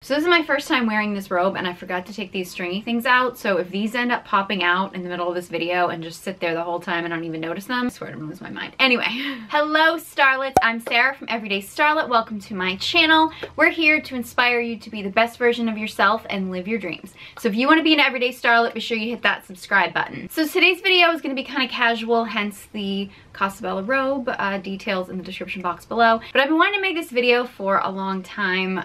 So this is my first time wearing this robe, and I forgot to take these stringy things out. So if these end up popping out in the middle of this video and just sit there the whole time and I don't even notice them, I swear to lose my mind. Anyway, hello Starlets, I'm Sarah from Everyday Starlet. Welcome to my channel. We're here to inspire you to be the best version of yourself and live your dreams. So if you want to be an Everyday Starlet, be sure you hit that subscribe button. So today's video is going to be kind of casual, hence the Casabella robe, details in the description box below. But I've been wanting to make this video for a long time.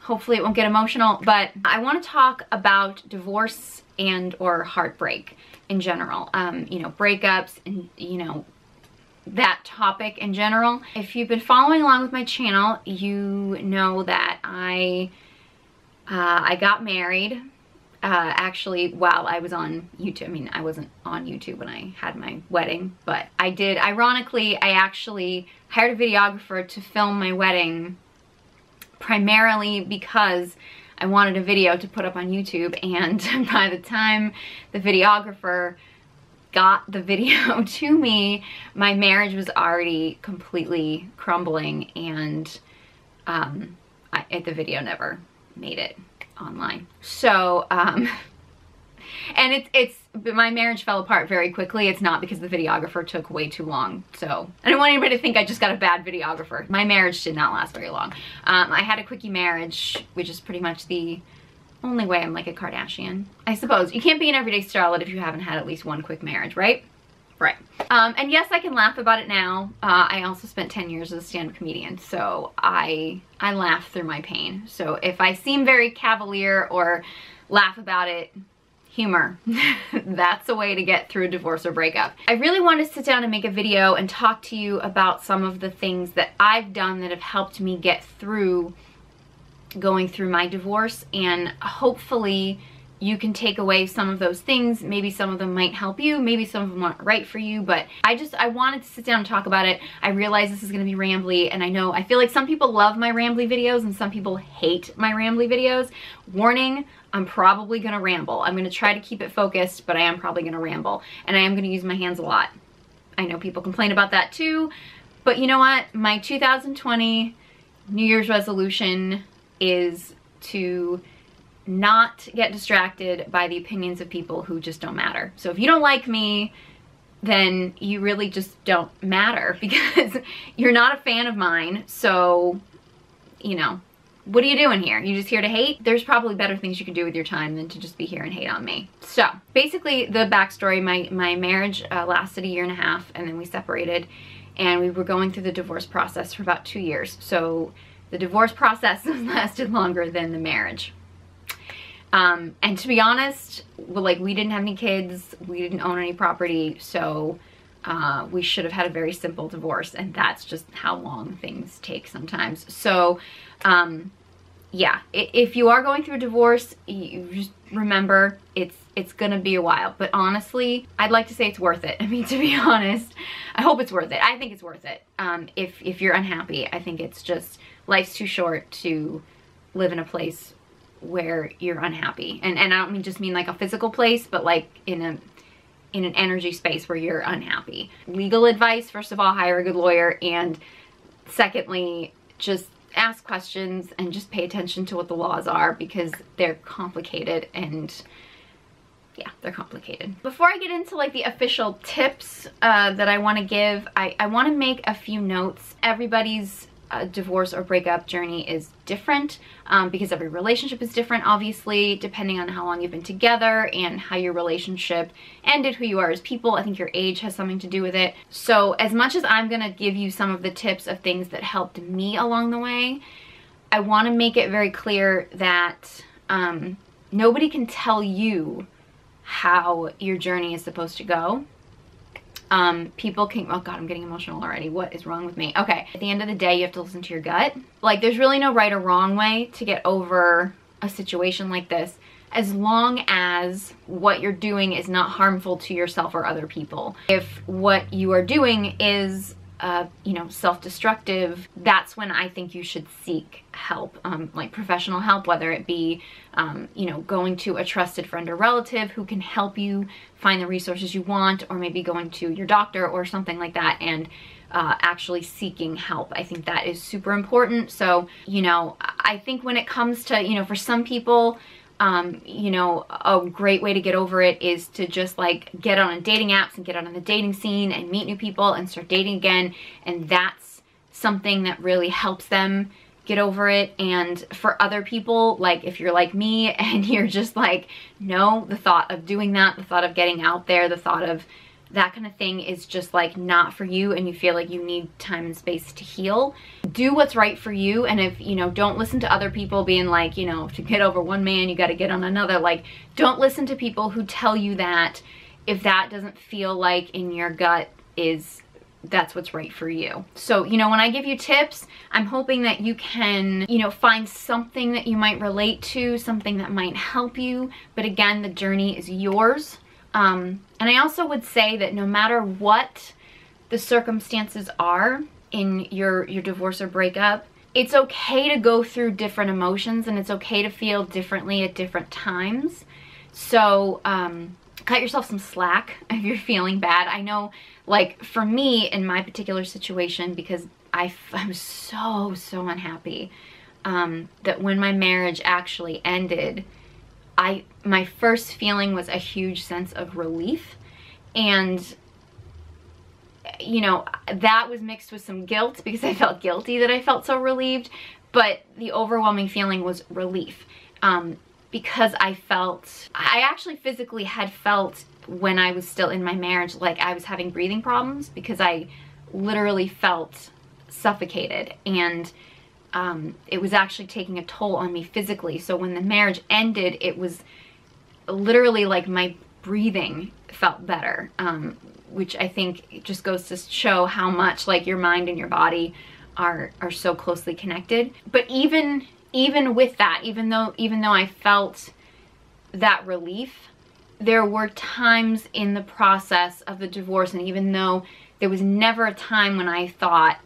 Hopefully it won't get emotional, but I want to talk about divorce and or heartbreak in general. You know, breakups and, you know, that topic in general. If you've been following along with my channel, you know that I got married actually while I was on YouTube. I mean, I wasn't on YouTube when I had my wedding, but I did. Ironically, I actually hired a videographer to film my wedding primarily because I wanted a video to put up on YouTube, and by the time the videographer got the video to me, my marriage was already completely crumbling, and the video never made it online. So and my marriage fell apart very quickly. It's not because the videographer took way too long. So I don't want anybody to think I just got a bad videographer. My marriage did not last very long. I had a Quickie Marriage, which is pretty much the only way I'm like a Kardashian, I suppose. You can't be an Everyday Starlet if you haven't had at least one quick marriage, right? Right. And yes, I can laugh about it now. I also spent 10 years as a stand-up comedian, so I laugh through my pain. So if I seem very cavalier or laugh about it, humor. That's a way to get through a divorce or breakup. I really want to sit down and make a video and talk to you about some of the things that I've done that have helped me get through going through my divorce, and hopefully you can take away some of those things. Maybe some of them might help you, maybe some of them aren't right for you, but I wanted to sit down and talk about it. I realize this is gonna be rambly, and I feel like some people love my rambly videos and some people hate my rambly videos. Warning, I'm probably gonna ramble. I'm gonna try to keep it focused, but I am probably gonna ramble, and I am gonna use my hands a lot. I know people complain about that too, but you know what? My 2020 New Year's resolution is to not get distracted by the opinions of people who just don't matter. So if you don't like me, then you really just don't matter, because you're not a fan of mine. So, you know, what are you doing here? You just here to hate? There's probably better things you could do with your time than to just be here and hate on me. So basically the backstory, my marriage lasted 1.5 years, and then we separated, and we were going through the divorce process for about 2 years. So the divorce process lasted longer than the marriage. And to be honest, we didn't have any kids, we didn't own any property, so we should have had a very simple divorce, and that's just how long things take sometimes. So yeah, if you are going through a divorce, you just remember it's gonna be a while, but honestly, I'd like to say it's worth it. I mean, to be honest, I hope it's worth it. I think it's worth it. If you're unhappy, I think it's just, life's too short to live in a place where you're unhappy, and I don't just mean like a physical place, but like in an energy space where you're unhappy. Legal advice: first of all, hire a good lawyer, and secondly, just ask questions and just pay attention to what the laws are, because they're complicated, and yeah, they're complicated. Before I get into like the official tips that I want to give, I want to make a few notes. Everybody's divorce or breakup journey is different, because every relationship is different, obviously, depending on how long you've been together and how your relationship ended, who you are as people. I think your age has something to do with it. So as much as I'm gonna give you some of the tips of things that helped me along the way, I want to make it very clear that nobody can tell you how your journey is supposed to go. People can, oh God, I'm getting emotional already. What is wrong with me? Okay, at the end of the day, you have to listen to your gut. Like, there's really no right or wrong way to get over a situation like this, as long as what you're doing is not harmful to yourself or other people. If what you are doing is you know, self-destructive, that's when I think you should seek help, like professional help, whether it be, you know, going to a trusted friend or relative who can help you find the resources you want, or maybe going to your doctor or something like that, and actually seeking help. I think that is super important. So, you know, I think when it comes to, you know, for some people, you know, a great way to get over it is to just like get on dating apps and get out on the dating scene and meet new people and start dating again. And that's something that really helps them get over it. And for other people, like if you're like me and you're just like, no, the thought of doing that, the thought of getting out there, the thought of that kind of thing is just like not for you, and you feel like you need time and space to heal. Do what's right for you. And if, you know, don't listen to other people being like, you know, to get over one man, you got to get on another. Like, don't listen to people who tell you that if that doesn't feel like in your gut that's what's right for you. So, you know, when I give you tips, I'm hoping that you can, you know, find something that you might relate to, something that might help you. But again, the journey is yours. And I also would say that no matter what the circumstances are in your divorce or breakup, it's okay to go through different emotions, and it's okay to feel differently at different times. So, cut yourself some slack if you're feeling bad. I know, like, for me, in my particular situation, because I'm so unhappy, that when my marriage actually ended, my first feeling was a huge sense of relief. And, you know, that was mixed with some guilt because I felt guilty that I felt so relieved. But the overwhelming feeling was relief. Because I actually physically had felt when I was still in my marriage like I was having breathing problems, because I literally felt suffocated, and it was actually taking a toll on me physically. So when the marriage ended, it was literally like my breathing felt better, which I think just goes to show how much like your mind and your body are so closely connected. But even with that, even though I felt that relief, there were times in the process of the divorce, and even though there was never a time when I thought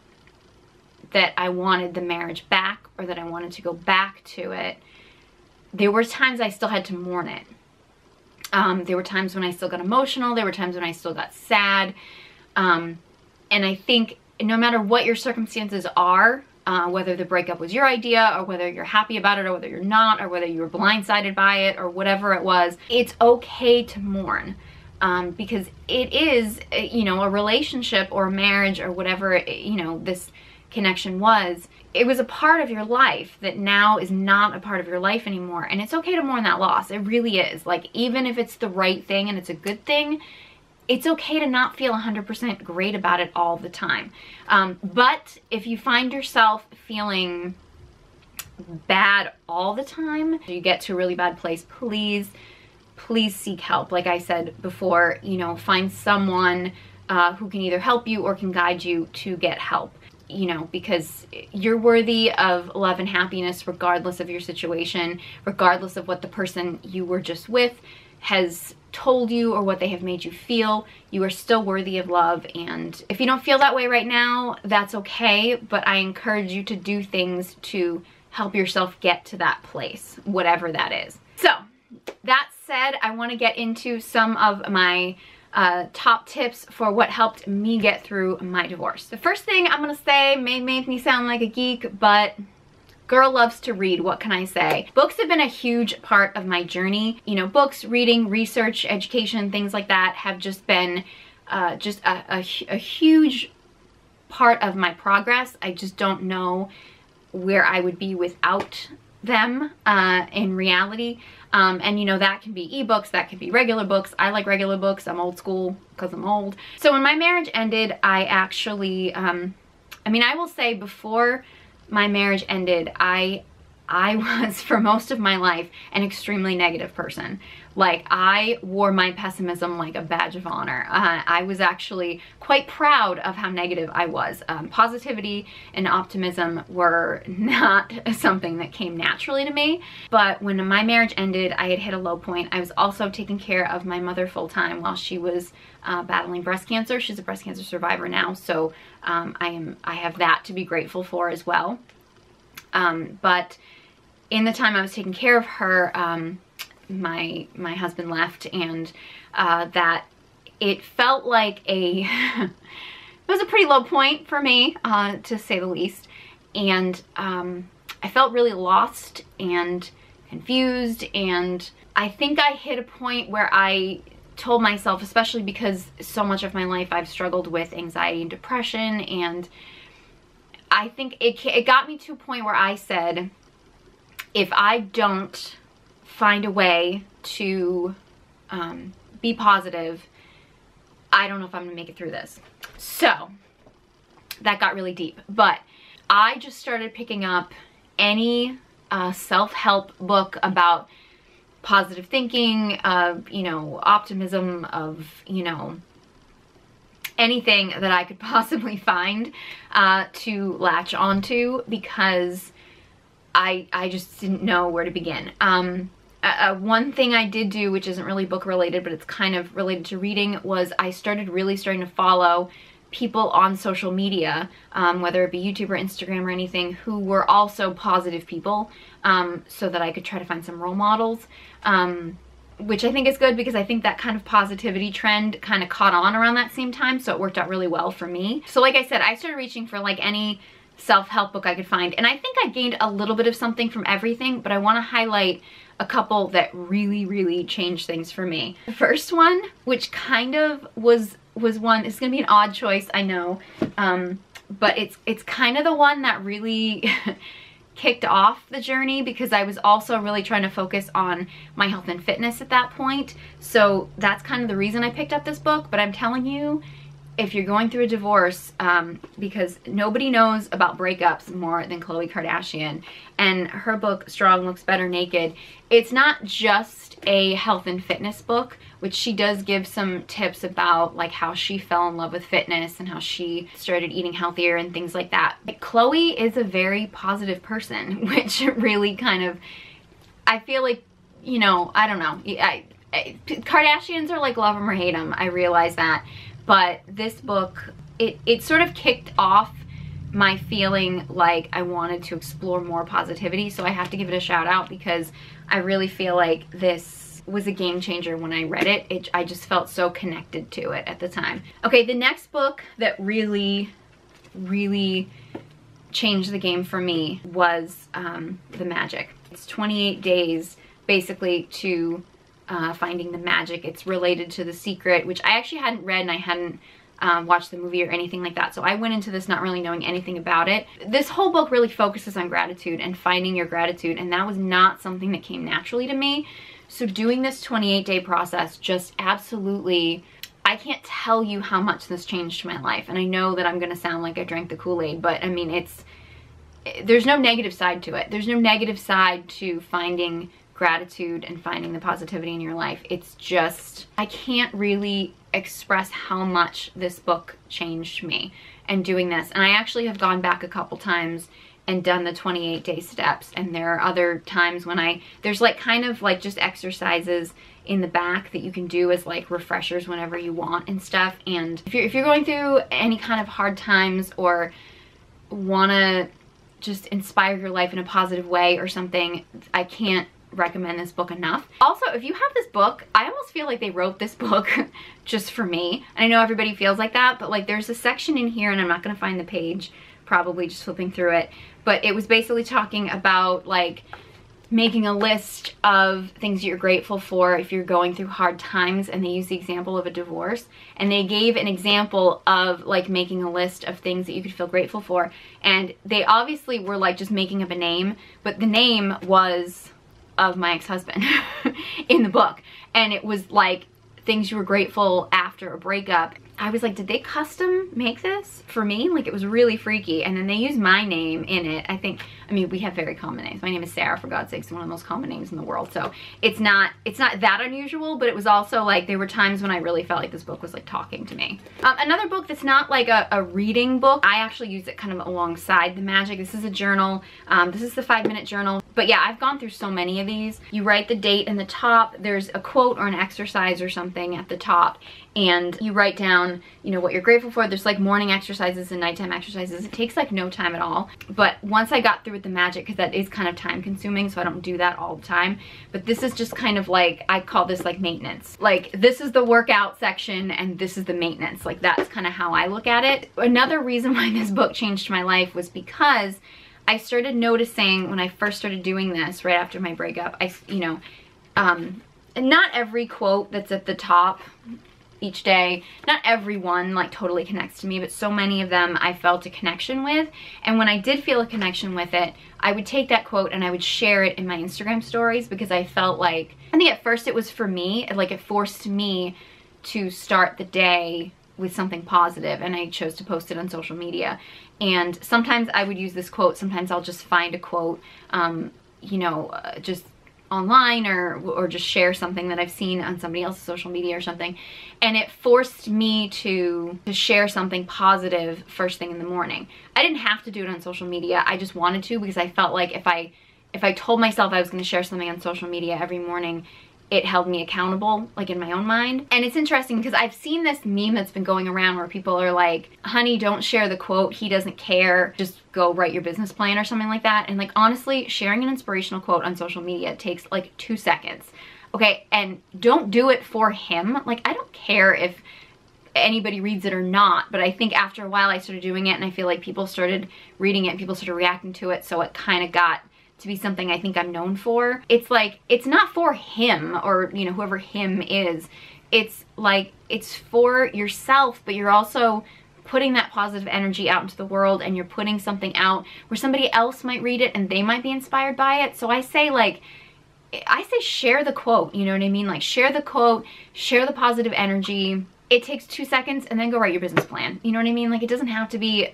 that I wanted the marriage back or that I wanted to go back to it, there were times I still had to mourn it. There were times when I still got emotional. There were times when I still got sad. And I think no matter what your circumstances are, whether the breakup was your idea or whether you're happy about it or whether you're not, or whether you were blindsided by it or whatever it was, it's okay to mourn. Because it is, you know, a relationship or a marriage or whatever, you know, this connection was, it was a part of your life that now is not a part of your life anymore. And it's okay to mourn that loss. It really is. Like, even if it's the right thing and it's a good thing, it's okay to not feel 100% great about it all the time. But if you find yourself feeling bad all the time, you get to a really bad place, please seek help. Like I said before, you know, find someone who can either help you or can guide you to get help. You know, because you're worthy of love and happiness regardless of your situation, regardless of what the person you were just with has told you or what they have made you feel. You are still worthy of love. And if you don't feel that way right now, that's okay. But I encourage you to do things to help yourself get to that place, whatever that is. So that said, I want to get into some of my top tips for what helped me get through my divorce. The first thing I'm gonna say may make me sound like a geek, but girl loves to read, what can I say? Books have been a huge part of my journey. You know, books, reading, research, education, things like that have just been just a huge part of my progress. I just don't know where I would be without them in reality. And you know, that can be ebooks, that can be regular books. I like regular books. I'm old school because I'm old. So when my marriage ended, I actually, I mean, I will say before my marriage ended, I was for most of my life an extremely negative person. Like, I wore my pessimism like a badge of honor. I was actually quite proud of how negative I was. Positivity and optimism were not something that came naturally to me. But when my marriage ended, I had hit a low point. I was also taking care of my mother full-time while she was battling breast cancer. She's a breast cancer survivor now, so I have that to be grateful for as well. But in the time I was taking care of her, my husband left, and that it felt like a it was a pretty low point for me, to say the least. And I felt really lost and confused, and I think I hit a point where I told myself, especially because so much of my life I've struggled with anxiety and depression, and I think it got me to a point where I said, if I don't find a way to be positive, I don't know if I'm gonna make it through this. So that got really deep, but I just started picking up any self-help book about positive thinking, you know, optimism, of, you know, anything that I could possibly find to latch onto, because I just didn't know where to begin. One thing I did do, which isn't really book related, but it's kind of related to reading, was I started really starting to follow people on social media, whether it be YouTube or Instagram or anything, who were also positive people, so that I could try to find some role models, which I think is good, because I think that kind of positivity trend kind of caught on around that same time, so it worked out really well for me. So like I said, I started reaching for like any self-help book I could find, and I think I gained a little bit of something from everything, but I want to highlight a couple that really, really changed things for me. The first one, which kind of was one, it's gonna be an odd choice, I know, but it's kind of the one that really kicked off the journey, because I was also really trying to focus on my health and fitness at that point. So that's kind of the reason I picked up this book. But I'm telling you, if you're going through a divorce, because nobody knows about breakups more than Khloe Kardashian, and her book Strong Looks Better Naked, it's not just a health and fitness book, which she does give some tips about like how she fell in love with fitness and how she started eating healthier and things like that. But Khloe is a very positive person, which really kind of, I feel like, you know, I don't know, Kardashians are like love them or hate them, I realize that. But this book, it sort of kicked off my feeling like I wanted to explore more positivity. So I have to give it a shout out, because I really feel like this was a game changer when I read it. I just felt so connected to it at the time. Okay, the next book that really, really changed the game for me was The Magic. It's 28 days basically to finding the magic. It's related to The Secret, which I actually hadn't read, and I hadn't watched the movie or anything like that. So I went into this not really knowing anything about it. This whole book really focuses on gratitude and finding your gratitude, and that was not something that came naturally to me. So doing this 28-day process just absolutely, I can't tell you how much this changed my life. And I know that I'm gonna sound like I drank the Kool-Aid, but I mean, there's no negative side to it. There's no negative side to finding gratitude and finding the positivity in your life. It's just, I can't really express how much this book changed me and doing this. And I actually have gone back a couple times and done the 28-day steps, and there are other times when there's like kind of like just exercises in the back that you can do as like refreshers whenever you want and stuff. And if you're going through any kind of hard times or want to just inspire your life in a positive way or something, I can't recommend this book enough. Also, if you have this book, I almost feel like they wrote this book just for me. And I know everybody feels like that, but like there's a section in here, and I'm not gonna find the page, probably just flipping through it, but it was basically talking about like making a list of things you're grateful for if you're going through hard times, and they use the example of a divorce, and they gave an example of like making a list of things that you could feel grateful for, and they obviously were like just making up a name, but the name was of my ex-husband in the book, and it was like things you were grateful after a breakup. I was like, did they custom make this for me? Like, it was really freaky. And then they use my name in it. I mean, we have very common names. My name is Sarah, for God's sakes, one of the most common names in the world. So it's not that unusual, but it was also like, there were times when I really felt like this book was like talking to me. Another book that's not like a reading book, I actually use it kind of alongside The Magic. This is a journal. This is the 5-minute journal. But yeah, I've gone through so many of these. You write the date in the top, there's a quote or an exercise or something at the top, and you write down down, you know, what you're grateful for. There's like morning exercises and nighttime exercises. It takes like no time at all. But once I got through with the magic, because that is kind of time consuming, so I don't do that all the time. But this is just kind of like, I call this like maintenance. Like, this is the workout section and this is the maintenance. Like, that's kind of how I look at it. Another reason why this book changed my life was because I started noticing when I first started doing this right after my breakup, not every quote that's at the top each day, not every one like totally connects to me, but so many of them I felt a connection with. And when I did feel a connection with it, I would take that quote and I would share it in my Instagram stories, because I felt like, I think at first it was for me, like it forced me to start the day with something positive, and I chose to post it on social media. And sometimes I would use this quote, sometimes I'll just find a quote, just online or just share something that I've seen on somebody else's social media or something, and it forced me to share something positive first thing in the morning. I didn't have to do it on social media, I just wanted to, because I felt like if I told myself I was going to share something on social media every morning, it held me accountable, like in my own mind. And it's interesting because I've seen this meme that's been going around where people are like, honey, don't share the quote, he doesn't care, just go write your business plan or something like that. And like, honestly, sharing an inspirational quote on social media takes like 2 seconds. Okay, and don't do it for him. Like, I don't care if anybody reads it or not, but I think after a while I started doing it and I feel like people started reading it and people started reacting to it, so it kind of got to be something I think I'm known for. It's like, it's not for him or, you know, whoever him is. It's like, it's for yourself, but you're also putting that positive energy out into the world, and you're putting something out where somebody else might read it and they might be inspired by it. So I say share the quote, you know what I mean? Like, share the quote, share the positive energy. It takes 2 seconds, and then go write your business plan. You know what I mean? Like, it doesn't have to be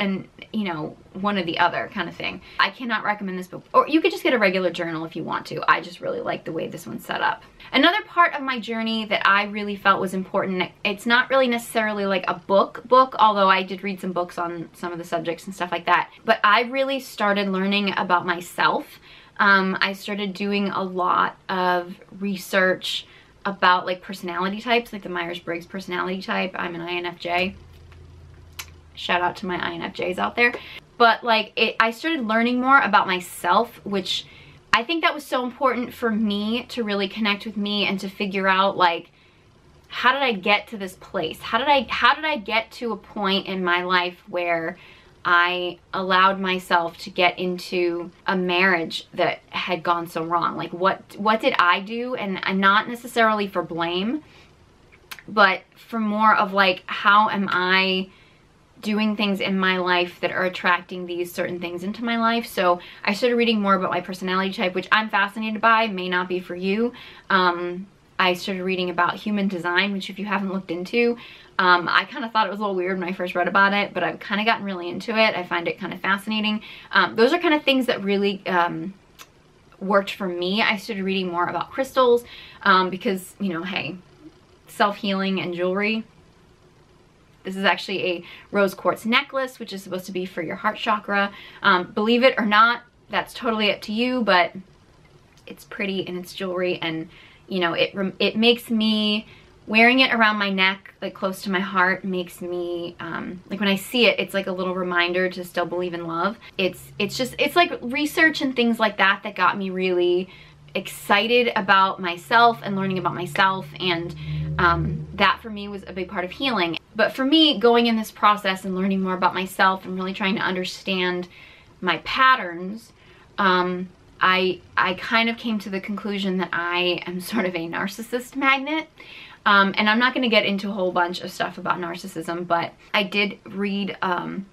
one or the other kind of thing. I cannot recommend this book. Or you could just get a regular journal if you want to. I just really like the way this one's set up. Another part of my journey that I really felt was important, it's not really necessarily like a book, although I did read some books on some of the subjects and stuff like that, but I really started learning about myself. I started doing a lot of research about like personality types, like the Myers-Briggs personality type. I'm an INFJ. Shout out to my INFJs out there. But like, I started learning more about myself, which I think that was so important for me to really connect with me and to figure out, like, how did I get to this place? How did I get to a point in my life where I allowed myself to get into a marriage that had gone so wrong? Like, what did I do? And not necessarily for blame, but for more of like, how am I doing things in my life that are attracting these certain things into my life? So I started reading more about my personality type, which I'm fascinated by, may not be for you. I started reading about human design, which if you haven't looked into, I kind of thought it was a little weird when I first read about it, but I've kind of gotten really into it. I find it kind of fascinating. Those are kind of things that really worked for me. I started reading more about crystals because, you know, hey, self-healing and jewelry. This is actually a rose quartz necklace, which is supposed to be for your heart chakra. Believe it or not, that's totally up to you, but it's pretty and it's jewelry, and you know, it makes me, wearing it around my neck, like close to my heart, makes me, like when I see it, it's like a little reminder to still believe in love. It's like research and things like that that got me really excited about myself and learning about myself, and that for me was a big part of healing. But for me, going in this process and learning more about myself and really trying to understand my patterns, I kind of came to the conclusion that I am sort of a narcissist magnet. And I'm not going to get into a whole bunch of stuff about narcissism, but I did read some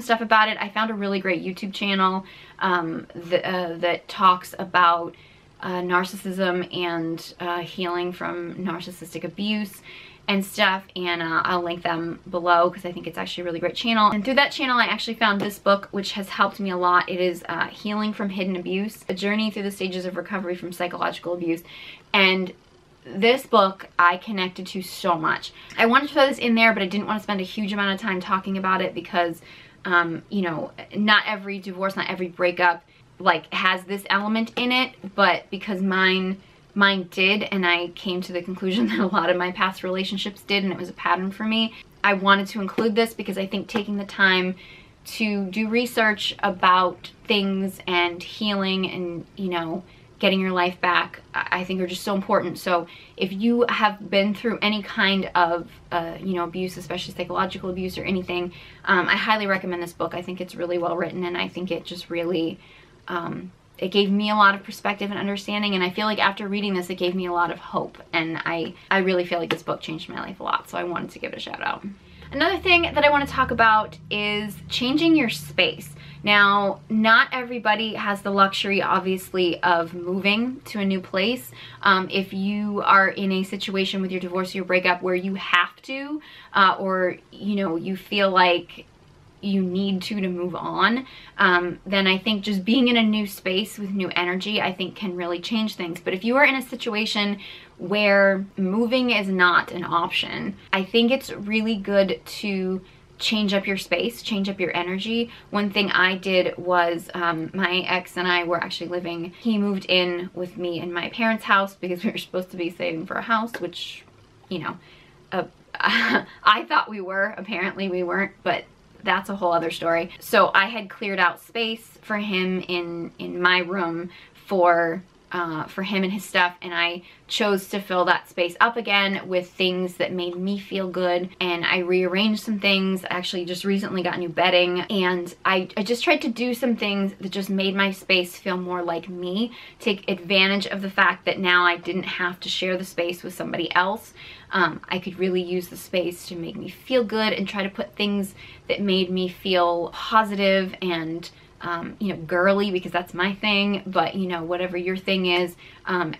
stuff about it. I found a really great YouTube channel that talks about narcissism and healing from narcissistic abuse and stuff, and I'll link them below because I think it's actually a really great channel. And through that channel I actually found this book, which has helped me a lot. It is Healing from Hidden Abuse, A Journey Through the Stages of Recovery from Psychological Abuse. And this book I connected to so much. I wanted to throw this in there, but I didn't want to spend a huge amount of time talking about it because you know, not every divorce, not every breakup like has this element in it, but because mine did, and I came to the conclusion that a lot of my past relationships did, and it was a pattern for me, I wanted to include this because I think taking the time to do research about things and healing and, you know, getting your life back, I think are just so important. So if you have been through any kind of, you know, abuse, especially psychological abuse or anything, I highly recommend this book. I think it's really well written, and I think it just really, it gave me a lot of perspective and understanding, and I feel like after reading this, it gave me a lot of hope, and I really feel like this book changed my life a lot, so I wanted to give it a shout out. Another thing that I want to talk about is changing your space. Now, not everybody has the luxury, obviously, of moving to a new place. If you are in a situation with your divorce or your breakup where you have to, or, you know, you feel like you need to move on, then I think just being in a new space with new energy, I think can really change things. But if you are in a situation where moving is not an option, I think it's really good to change up your space, change up your energy. One thing I did was, my ex and I were actually living, he moved in with me in my parents' house because we were supposed to be saving for a house, which, you know, I thought we were, apparently we weren't, but that's a whole other story. So I had cleared out space for him in my room for him and his stuff, and I chose to fill that space up again with things that made me feel good, and I rearranged some things. I actually just recently got new bedding, and I just tried to do some things that just made my space feel more like me, take advantage of the fact that now I didn't have to share the space with somebody else. I could really use the space to make me feel good and try to put things that made me feel positive and you know, girly, because that's my thing, but you know, whatever your thing is, and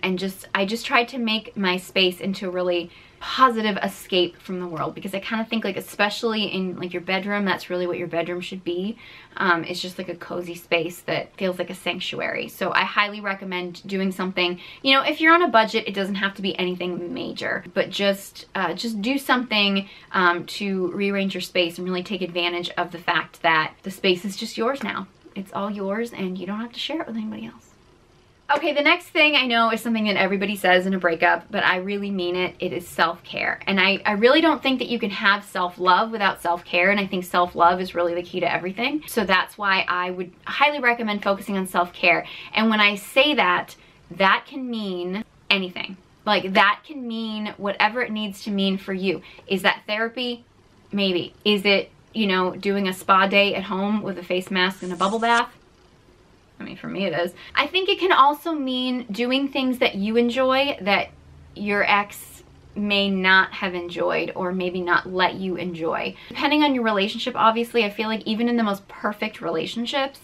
I just tried to make my space into a really positive escape from the world, because I kind of think, like, especially in like your bedroom, that's really what your bedroom should be. It's just like a cozy space that feels like a sanctuary. So I highly recommend doing something, you know, if you're on a budget, it doesn't have to be anything major, but just do something to rearrange your space and really take advantage of the fact that the space is just yours now. It's all yours and you don't have to share it with anybody else. Okay, the next thing I know is something that everybody says in a breakup, but I really mean it. It is self-care. And I really don't think that you can have self-love without self-care, and I think self-love is really the key to everything. So that's why I would highly recommend focusing on self-care. And when I say that, that can mean anything. Like, that can mean whatever it needs to mean for you. Is that therapy? Maybe. Is it, you know, doing a spa day at home with a face mask and a bubble bath? I mean, for me it is. I think it can also mean doing things that you enjoy that your ex may not have enjoyed, or maybe not let you enjoy. Depending on your relationship, obviously, I feel like even in the most perfect relationships,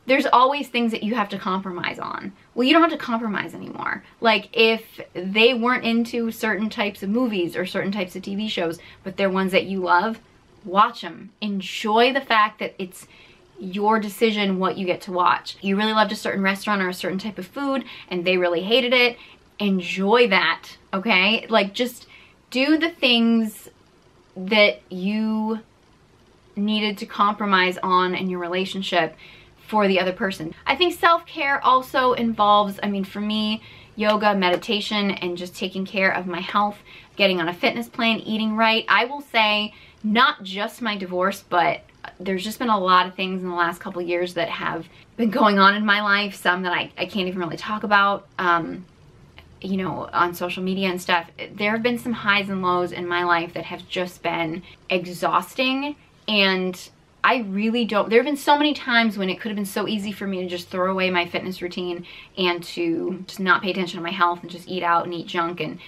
there's always things that you have to compromise on. Well, you don't have to compromise anymore. Like, if they weren't into certain types of movies or certain types of TV shows, but they're ones that you love, watch them. Enjoy the fact that it's your decision what you get to watch. You really loved a certain restaurant or a certain type of food and they really hated it. Enjoy that, okay? Like, just do the things that you needed to compromise on in your relationship for the other person. I think self-care also involves, I mean, for me, yoga, meditation, and just taking care of my health, getting on a fitness plan, eating right. I will say, not just my divorce, but there's just been a lot of things in the last couple of years that have been going on in my life, some that I can't even really talk about, you know, on social media and stuff. There have been some highs and lows in my life that have just been exhausting, and I really don't, there have been so many times when it could have been so easy for me to just throw away my fitness routine and to just not pay attention to my health and just eat out and eat junk, and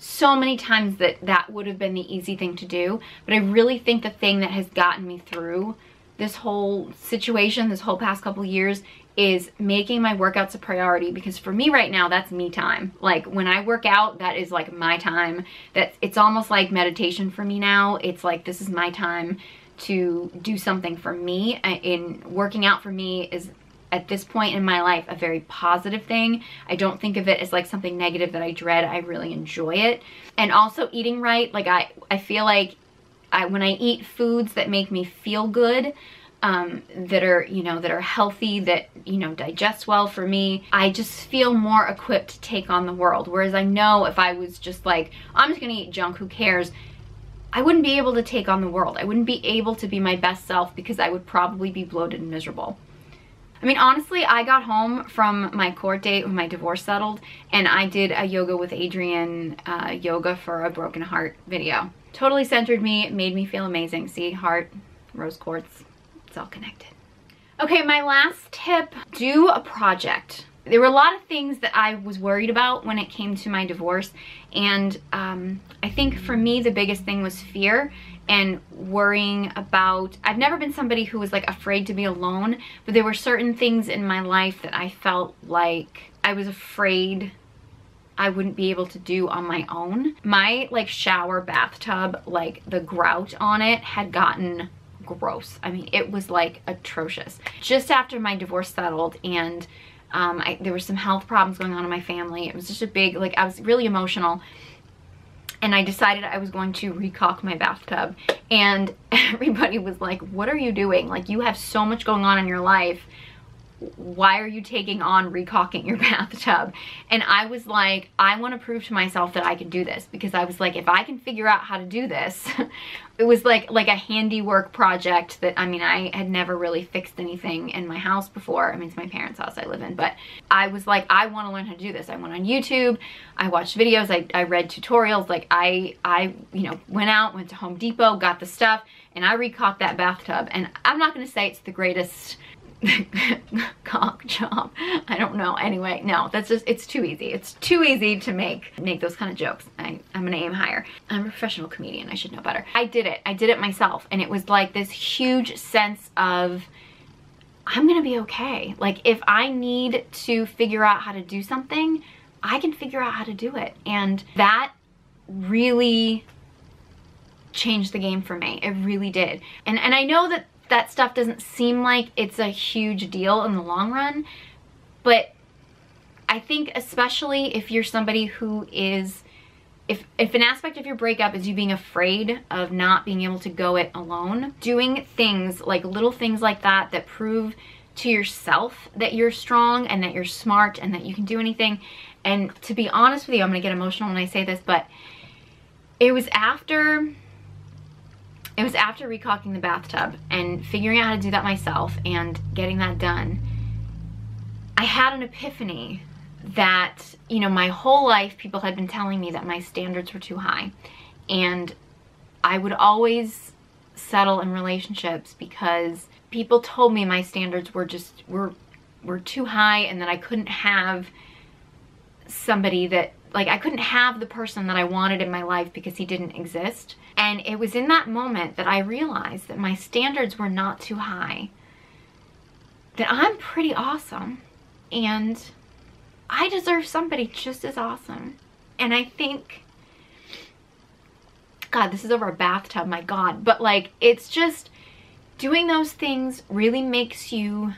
so many times that would have been the easy thing to do. But I really think the thing that has gotten me through this whole situation, this whole past couple of years, is making my workouts a priority, because for me right now, that's me time. Like, when I work out, that is like my time. It's almost like meditation for me now. It's like, this is my time to do something for me. In working out for me is, at this point in my life, a very positive thing. I don't think of it as like something negative that I dread. I really enjoy it. And also eating right. Like, I feel like when I eat foods that make me feel good, that are, you know, that are healthy, that, you know, digest well for me, I just feel more equipped to take on the world. Whereas I know if I was just like, I'm just gonna eat junk, who cares? I wouldn't be able to take on the world. I wouldn't be able to be my best self because I would probably be bloated and miserable. I mean, honestly, I got home from my court date when my divorce settled, and I did a yoga with Adrienne yoga for a broken heart video. Totally centered me, it made me feel amazing. See, heart, rose quartz, it's all connected. Okay, my last tip, do a project. There were a lot of things that I was worried about when it came to my divorce, and I think for me the biggest thing was fear and worrying about, I've never been somebody who was like afraid to be alone, but there were certain things in my life that I felt like I was afraid I wouldn't be able to do on my own. My like shower bathtub, like the grout on it had gotten gross. I mean, it was like atrocious. Just after my divorce settled and there were some health problems going on in my family. It was just a big, like, I was really emotional. And I decided I was going to recaulk my bathtub. And everybody was like, what are you doing? Like, you have so much going on in your life. Why are you taking on recaulking your bathtub? And I was like, I want to prove to myself that I can do this, because I was like, if I can figure out how to do this, it was like a handiwork project that, I mean, I had never really fixed anything in my house before. I mean, it's my parents' house I live in, but I was like, I want to learn how to do this. I went on YouTube, I watched videos, I read tutorials, like I you know, went to Home Depot, got the stuff, and I recaulked that bathtub. And I'm not going to say it's the greatest caulk job. I don't know. Anyway, no, that's just, it's too easy. It's too easy to make those kind of jokes. I'm gonna aim higher. I'm a professional comedian. I should know better. I did it myself. And it was like this huge sense of, I'm gonna be okay. Like, if I need to figure out how to do something, I can figure out how to do it. And that really changed the game for me. It really did. And I know that that stuff doesn't seem like it's a huge deal in the long run, but I think especially if you're somebody who is, if an aspect of your breakup is you being afraid of not being able to go it alone, doing things like little things like that that prove to yourself that you're strong and that you're smart and that you can do anything. And to be honest with you, I'm gonna get emotional when I say this, but it was after recaulking the bathtub and figuring out how to do that myself and getting that done, I had an epiphany that, you know, my whole life people had been telling me that my standards were too high. And I would always settle in relationships because people told me my standards were just, were too high, and that I couldn't have somebody that, like, I couldn't have the person that I wanted in my life because he didn't exist. And it was in that moment that I realized that my standards were not too high, that I'm pretty awesome and I deserve somebody just as awesome. And I think, God, this is over a bathtub, my God, but like, it's just, doing those things really makes you,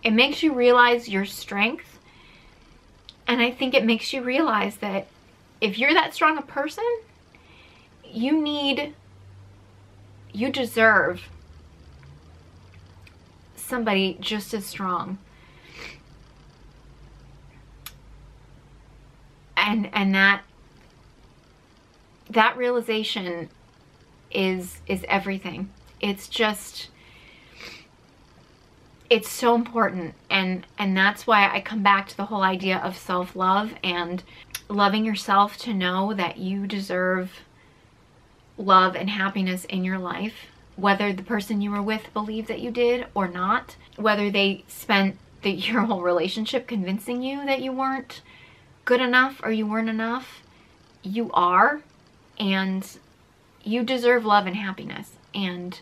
it makes you realize your strength. And I think it makes you realize that if you're that strong a person, you deserve somebody just as strong. And that realization is everything. It's just, it's so important. And that's why I come back to the whole idea of self-love and loving yourself, to know that you deserve love and happiness in your life, whether the person you were with believed that you did or not, whether they spent your whole relationship convincing you that you weren't good enough or you weren't enough. You are, and you deserve love and happiness. And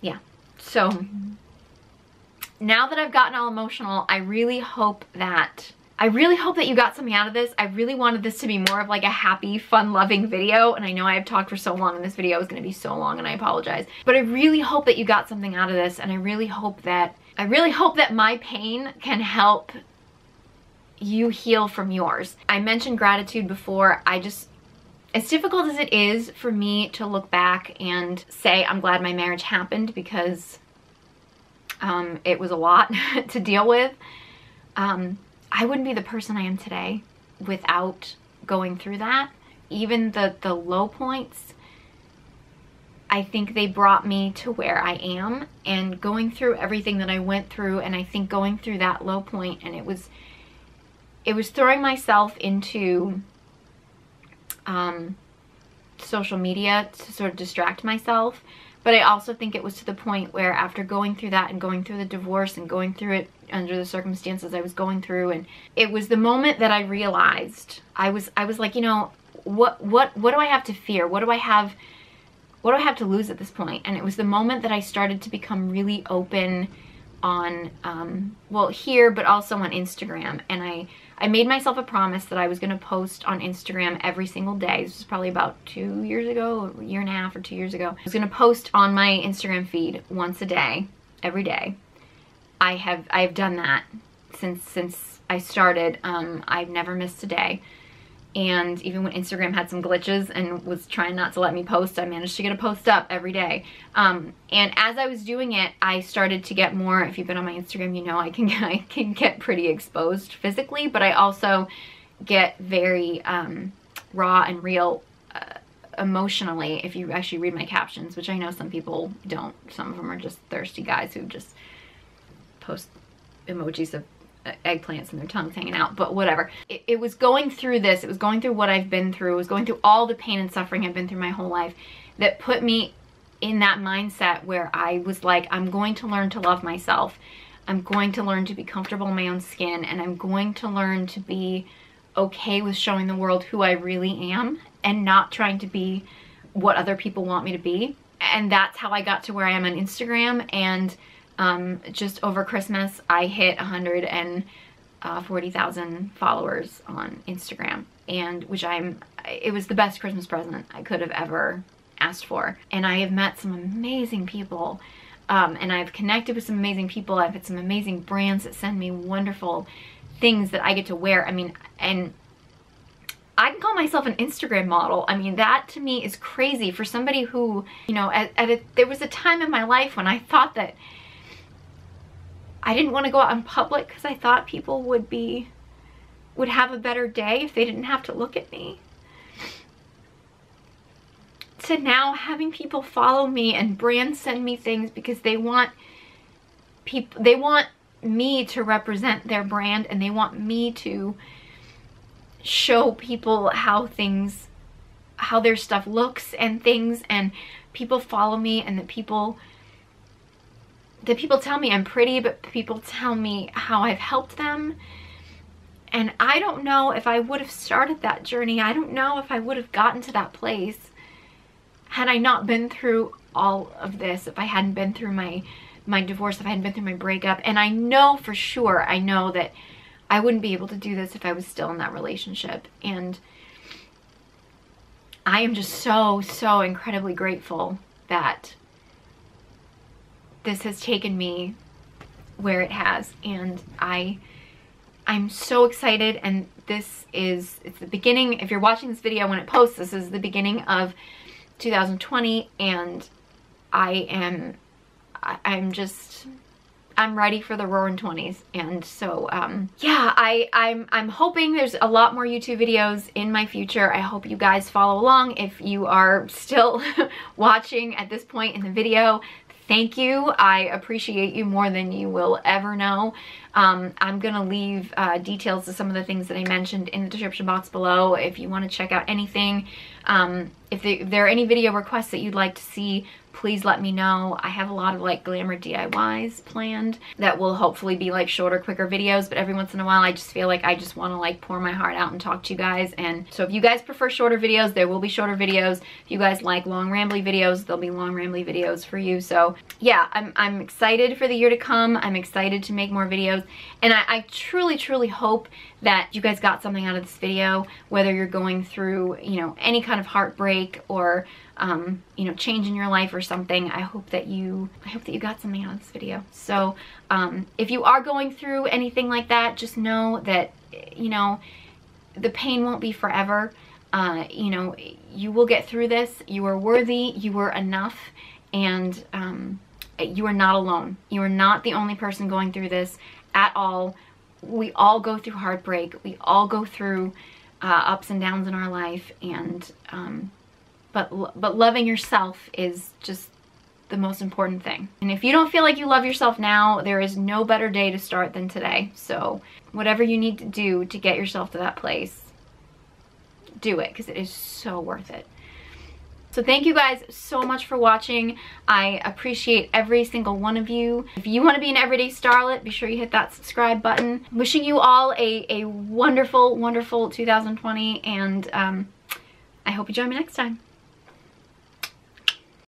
yeah, so now that I've gotten all emotional, I really hope that you got something out of this. I really wanted this to be more of like a happy, fun-loving video, and I know I have talked for so long and this video is going to be so long, and I apologize. But I really hope that you got something out of this, and I really hope that my pain can help you heal from yours. I mentioned gratitude before. As difficult as it is for me to look back and say I'm glad my marriage happened, because it was a lot to deal with, I wouldn't be the person I am today without going through that. even the low points, I think they brought me to where I am. And going through everything that I went through, and I think going through that low point, and it was throwing myself into social media to sort of distract myself. But I also think it was to the point where after going through that and going through the divorce and going through it under the circumstances I was going through, and it was the moment that I realized I was like, you know, what do I have to fear? What do I have to lose at this point? And it was the moment that I started to become really open on well, here, but also on Instagram. And I made myself a promise that I was going to post on Instagram every single day. This was probably about 2 years ago, a year and a half or 2 years ago. I was going to post on my Instagram feed once a day, every day. I've done that since I started. I've never missed a day. And even when Instagram had some glitches and was trying not to let me post, I managed to get a post up every day. And as I was doing it, I started to get more, if you've been on my Instagram, you know I can get pretty exposed physically, but I also get very raw and real emotionally if you actually read my captions, which I know some people don't. Some of them are just thirsty guys who just post emojis of eggplants and their tongues hanging out, but whatever. It was going through this, it was going through what I've been through, it was going through all the pain and suffering I've been through my whole life that put me in that mindset where I was like, I'm going to learn to love myself. I'm going to learn to be comfortable in my own skin, and I'm going to learn to be okay with showing the world who I really am and not trying to be what other people want me to be. And that's how I got to where I am on Instagram. And just over Christmas, I hit 140,000 followers on Instagram, and it was the best Christmas present I could have ever asked for. And I have met some amazing people, and I've connected with some amazing people. I've had some amazing brands that send me wonderful things that I get to wear. I mean, and I can call myself an Instagram model. I mean, that to me is crazy for somebody who, you know, there was a time in my life when I thought that I didn't want to go out in public because I thought people would have a better day if they didn't have to look at me. To now having people follow me and brands send me things because they want me to represent their brand, and they want me to show people how their stuff looks and things, and people follow me, and that people tell me I'm pretty, but people tell me how I've helped them. And I don't know if I would have started that journey. I don't know if I would have gotten to that place had I not been through all of this, if I hadn't been through my divorce, if I hadn't been through my breakup. And I know for sure, I know that I wouldn't be able to do this if I was still in that relationship. And I am just so, so incredibly grateful that this has taken me where it has. And I'm so excited, and it's the beginning. If you're watching this video when it posts, this is the beginning of 2020, and I'm ready for the roaring 20s. And so yeah, I'm hoping there's a lot more YouTube videos in my future. I hope you guys follow along. If you are still watching at this point in the video, thank you. I appreciate you more than you will ever know. I'm gonna leave details of some of the things that I mentioned in the description box below if you want to check out anything. If there are any video requests that you'd like to see, please let me know. I have a lot of like Glamour DIYs planned that will hopefully be like shorter, quicker videos, but every once in a while I just feel like I just want to like pour my heart out and talk to you guys. And so if you guys prefer shorter videos, there will be shorter videos. If you guys like long rambly videos, there'll be long rambly videos for you. So yeah, I'm excited for the year to come. I'm excited to make more videos, and I truly, truly hope that you guys got something out of this video, whether you're going through, you know, any kind of heartbreak or you know, change in your life or something. I hope that you got something out of this video. So if you are going through anything like that, just know that, you know, the pain won't be forever. You know, you will get through this. You are worthy, you are enough, and you are not alone. You are not the only person going through this at all. We all go through heartbreak. We all go through ups and downs in our life, and but loving yourself is just the most important thing. And if you don't feel like you love yourself now, there is no better day to start than today. So whatever you need to do to get yourself to that place, do it, because it is so worth it. So thank you guys so much for watching. I appreciate every single one of you. If you want to be an everyday starlet, be sure you hit that subscribe button. Wishing you all a wonderful, wonderful 2020, and I hope you join me next time.